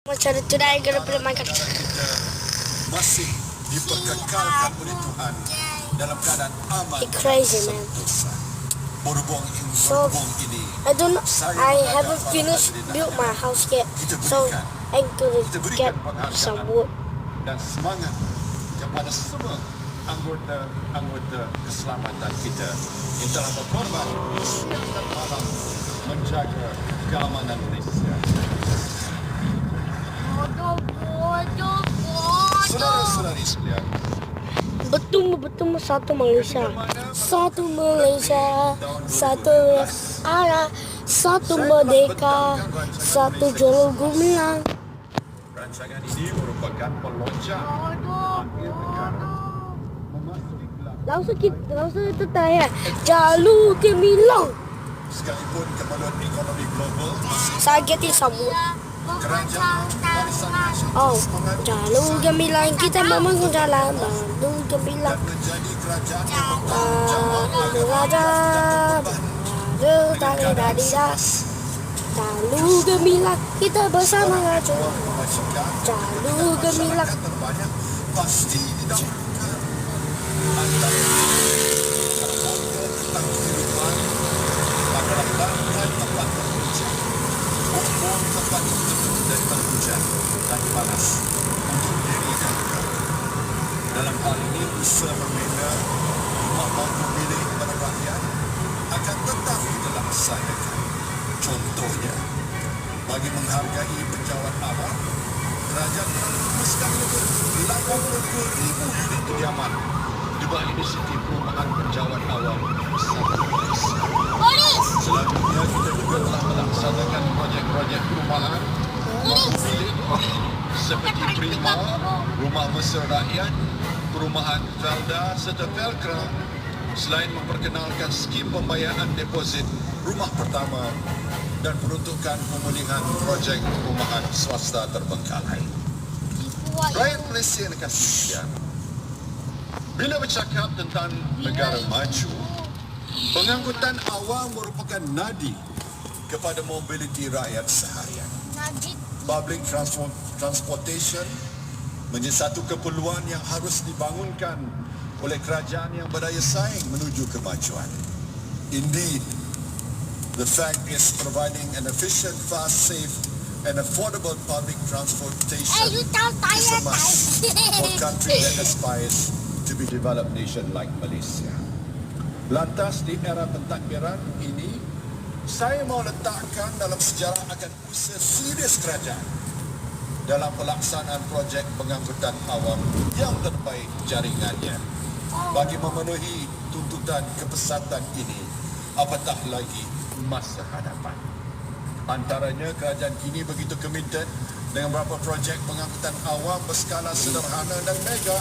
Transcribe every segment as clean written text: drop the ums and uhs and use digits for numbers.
Macam today I'm gonna play Minecraft. Kita masih diperkekalkan oleh Tuhan dalam keadaan aman It's crazy, man. sentosa. Berhubung So, ini I don't know. I haven't finished build my house yet. So I'm gonna get some wood. dan semangat kepada semua anggota keselamatan kita yang telah berkorban siang dan malam menjaga keamanan Malaysia. Saudara-saudari sekalian, Betul satu Malaysia, satu Malaysia, satu arah, satu merdeka, satu jalur gemilang. rancangan ini merupakan pelonjak akhir negara memasuki gelap. Langsung itu tanya jalur gemilang. Sekalipun keperluan ekonomi global masih Sakit sambut. kerajaan barisan nasional Oh, semangat jalur gemilang kita membangun jalan jalur gemilang. dan menjadi kerajaan yang bertanggungjawab agar Jalur gemilang kita bersama raja. Jalur gemilang. terbanyak pasti didahulukan antara tentang kehidupan adalah bahan tempat bekerja, umum tempat berteduh dari hujan dan panas untuk diri dan negara. Dalam hal ini usaha membina rumah bangku milik kepada rakyat akan tetap kita laksanakan. Contohnya, bagi menghargai penjawat awam, kerajaan telah merumuskan lebih 82,000 unit kediaman di bawah inisiatif perumahan penjawat awam bersama Malaysia. Selanjutnya, kita juga telah melaksanakan projek-projek perumahan milik seperti Prima, Rumah Mesra Rakyat, Perumahan Felda serta Velcra, selain memperkenalkan skim pembayaran deposit rumah pertama dan peruntukan pemulihan projek perumahan swasta terbengkalai. Rakyat Malaysia yang kasih sekian, bila bercakap tentang negara maju, pengangkutan awam merupakan nadi kepada mobiliti rakyat seharian. Public transportation menjadi satu keperluan yang harus dibangunkan oleh kerajaan yang berdaya saing menuju kemajuan. Indeed, the fact is providing an efficient, fast, safe and affordable public transportation is a must for a country that aspires to be developed nation like Malaysia. Lantas di era pentadbiran ini, saya mau letakkan dalam sejarah akan usaha serius kerajaan dalam pelaksanaan projek pengangkutan awam yang terbaik jaringannya bagi memenuhi tuntutan kepesatan ini, apatah lagi masa hadapan. Antaranya, kerajaan kini begitu komited dengan beberapa projek pengangkutan awam berskala sederhana dan mega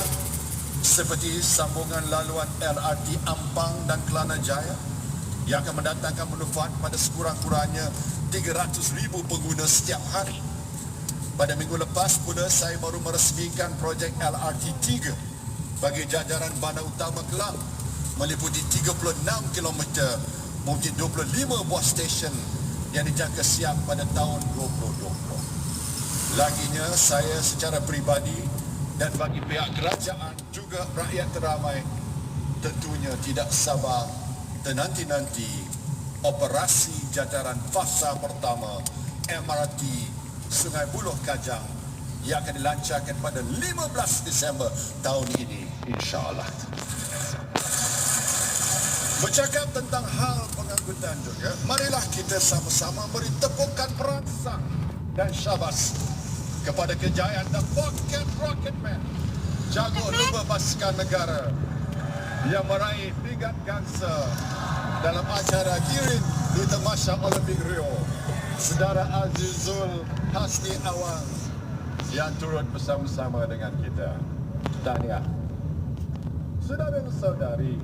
seperti sambungan laluan LRT Ampang dan Kelana Jaya yang akan mendatangkan manfaat pada sekurang-kurangnya 300,000 pengguna setiap hari. Pada minggu lepas pula, saya baru meresmikan projek LRT 3 bagi jajaran bandar utama Kelang meliputi 36 km mungkin 25 buah stesen yang dijangka siap pada tahun 2020. Laginya, saya secara peribadi dan bagi pihak kerajaan juga rakyat teramai tentunya tidak sabar nanti operasi jajaran fasa pertama MRT Sungai Buloh Kajang yang akan dilancarkan pada 15 Disember tahun ini, insya-Allah. Bercakap tentang hal pengangkutan juga, marilah kita sama-sama beri tepukan perangsang dan syabas kepada kejayaan The Pocket Rocketman, jago lumba basikal negara yang meraih pingat gangsa dalam acara kirim di Tamasya Olimpik Rio, Saudara Azizul Hasni Awang yang turut bersama-sama dengan kita. Tahniah. Saudara-saudari,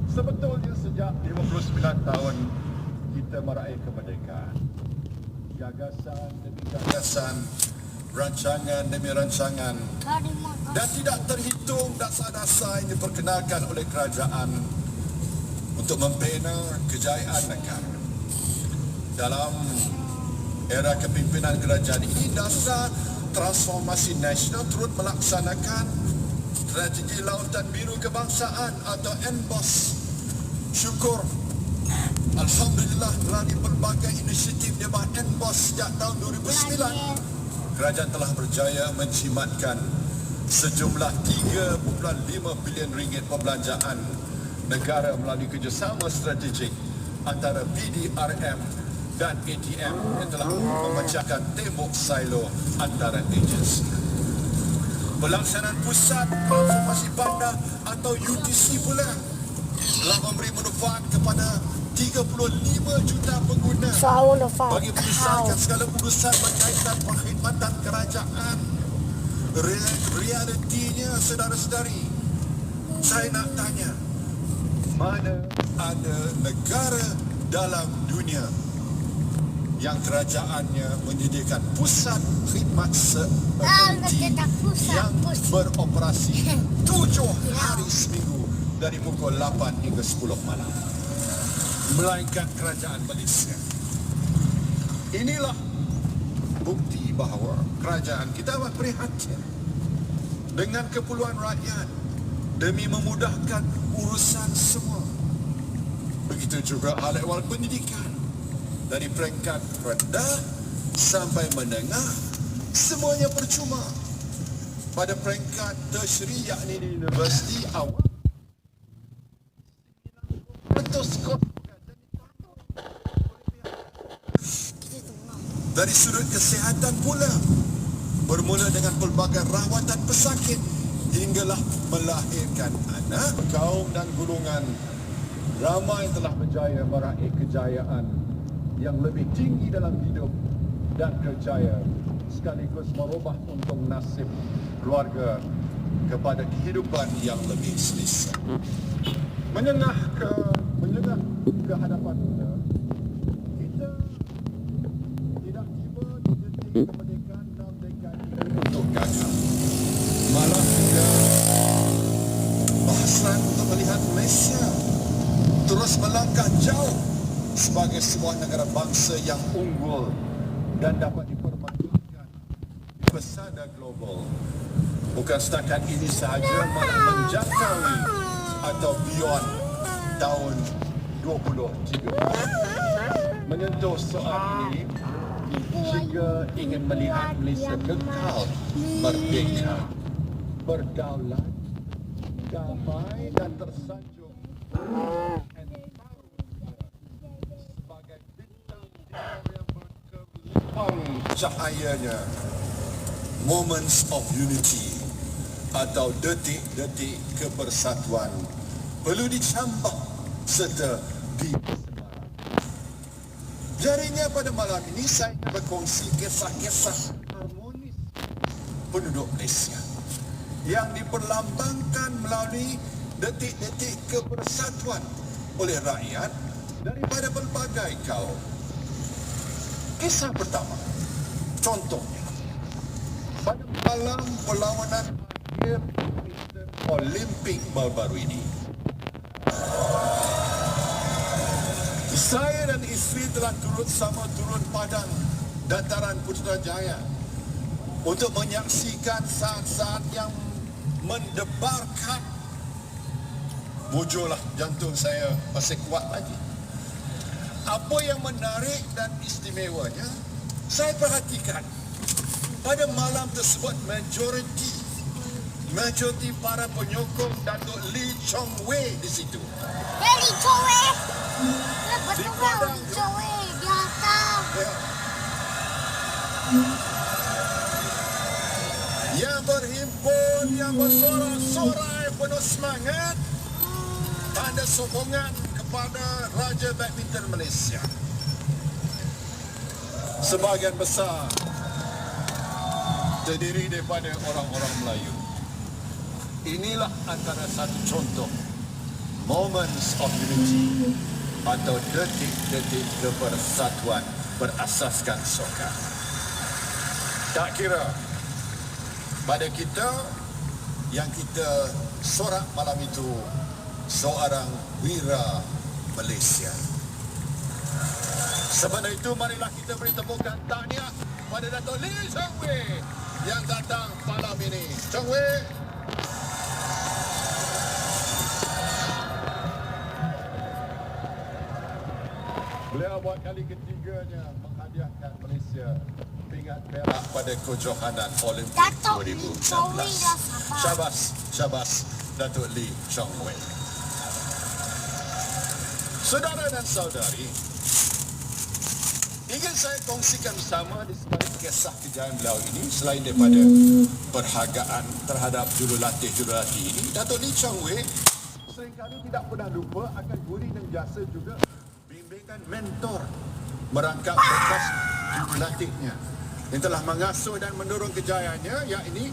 sebetulnya sejak 59 tahun kita meraih kemerdekaan. Gagasan demi gagasan, rancangan demi rancangan, dan tidak terhitung dasar-dasar yang diperkenalkan oleh kerajaan untuk membina kejayaan negara. Dalam Era kepimpinan kerajaan ini, dasar transformasi nasional turut melaksanakan strategi lautan biru kebangsaan atau NBOS. Syukur alhamdulillah melalui pelbagai inisiatif di bawah NBOS sejak tahun 2009, kerajaan telah berjaya menjimatkan sejumlah 3.5 bilion ringgit perbelanjaan negara melalui kerjasama strategik antara PDRM dan ATM yang telah memecahkan tembok silo antara agensi. Pelaksanaan Pusat Transformasi Bandar atau UTC pula telah memberi manfaat kepada 35 juta pengguna So I want to find bagi a cow. menyelesaikan segala urusan berkaitan perkhidmatan kerajaan. Realitinya, saudara-saudari, saya nak tanya, mana ada negara dalam dunia yang kerajaannya menyediakan pusat khidmat seperti yang beroperasi 7 hari seminggu dari pukul 8 hingga 10 malam, melainkan kerajaan Malaysia. Inilah bukti bahawa kerajaan kita amat prihatin dengan keperluan rakyat demi memudahkan urusan semua. Begitu juga hal ehwal pendidikan, dari peringkat rendah sampai menengah, semuanya percuma. Pada peringkat tertiary, yakni di universiti awal, dari sudut kesihatan pula, bermula dengan pelbagai rawatan pesakit hinggalah melahirkan anak. Kaum dan golongan ramai telah berjaya meraih kejayaan yang lebih tinggi dalam hidup dan kerjaya, sekaligus merubah untung nasib keluarga kepada kehidupan yang lebih selesa. Menengah ke hadapan kita, tidak tiba di detik kemerdekaan dan dekade untuk gagal. Malah juga bahasan untuk melihat Malaysia terus melangkah jauh sebagai sebuah negara bangsa yang unggul dan dapat diperbandingkan di pesada global. Bukan setakat ini sahaja, malah menjangkaui atau beyond tahun 2030. Menyentuh soal ini jika ingin melihat Malaysia kekal merdeka, berdaulat, damai dan tersanjung sebagai bintang yang berkelimpang cahayanya. Moments of unity atau detik-detik kebersatuan perlu dicambah serta disebarkan. Jadinya pada malam ini saya berkongsi kisah-kisah harmonis penduduk Malaysia yang diperlambangkan melalui detik-detik kebersatuan oleh rakyat daripada pelbagai kaum. Kisah pertama, contohnya, pada malam perlawanan akhir Olimpik baru-baru ini, saya dan isteri telah turun padang dataran Putrajaya untuk menyaksikan saat-saat yang mendebarkan. Bujurlah, jantung saya masih kuat lagi. Apa yang menarik dan istimewanya, saya perhatikan pada malam tersebut majoriti para penyokong Datuk Lee Chong Wei di situ. Lee Chong Wei. Di padang Lee Chong Wei di atas. Yang berhimpun, yang bersorak-sorai penuh semangat, tanda sokongan kepada Raja Badminton Malaysia. Sebahagian besar terdiri daripada orang-orang Melayu. Inilah antara satu contoh moments of unity atau detik-detik kebersatuan berasaskan soka. Tak kira pada kita yang kita sorak malam itu seorang wira Malaysia. Sebelum itu, marilah kita beri tepukan tahniah pada Dato' Lee Chong Wei yang datang malam ini. Chong Wei. Beliau buat kali ketiganya menghadiahkan Malaysia pingat perak pada kejohanan Olimpik Dato' 2019. Lee dah sabar. Syabas, syabas Dato' Lee Chong Wei. Saudara dan saudari, ingin saya kongsikan bersama di sebalik kisah kejayaan beliau ini, selain daripada perhargaan terhadap jurulatih ini, Dato' Lee Chong Wei seringkali tidak pernah lupa akan budi dan jasa juga bimbingan mentor merangkap bekas jurulatihnya yang telah mengasuh dan mendorong kejayaannya, yakni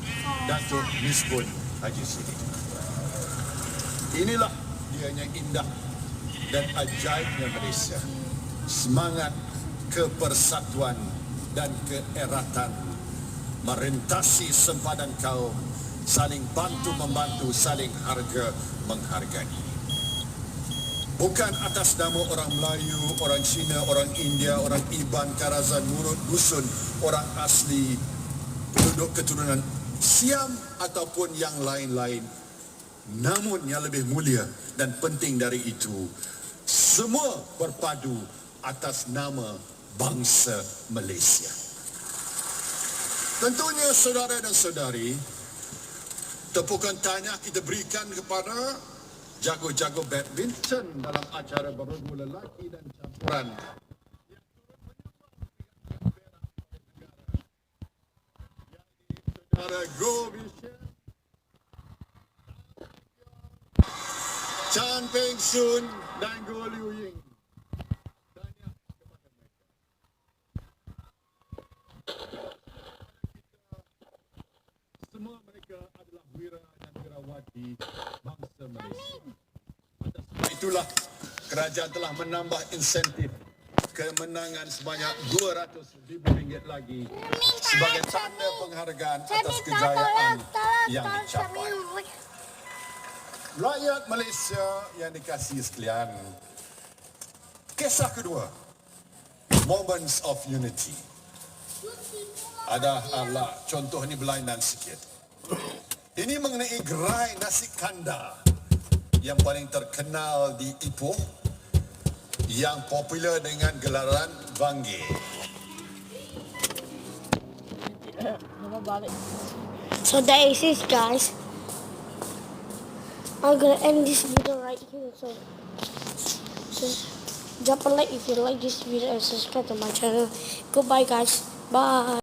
Dato' Misbun Haji Siddiq. Inilah dianya indah dan ajaibnya Malaysia. Semangat kepersatuan dan keeratan merintasi sempadan kaum, saling bantu-membantu, saling harga-menghargai. Bukan atas nama orang Melayu, orang Cina, orang India, orang Iban, Karazan, Murud, Dusun, orang asli penduduk keturunan Siam ataupun yang lain-lain. Namun yang lebih mulia dan penting dari itu, semua berpadu atas nama bangsa Malaysia. Tentunya saudara dan saudari, tepukan tahniah kita berikan kepada jago-jago badminton dalam acara beregu lelaki dan campuran. Saudara Go Vision, Chan Peng Sun dan Go Liu Ying. Tahniah kepada mereka. Semua mereka adalah wira dan wirawati bangsa Malaysia. Atas sebab itulah kerajaan telah menambah insentif kemenangan sebanyak RM200,000 lagi sebagai tanda penghargaan atas kejayaan yang dicapai. Rakyat Malaysia yang dikasihi sekalian, kisah kedua, Moments of Unity. Adalah contoh ni berlainan sikit. Ini mengenai gerai nasi kandar yang paling terkenal di Ipoh, yang popular dengan gelaran Bangge. So that is it, guys. I'm gonna end this video right here. So drop a like if you like this video and subscribe to my channel. Goodbye, guys. Bye.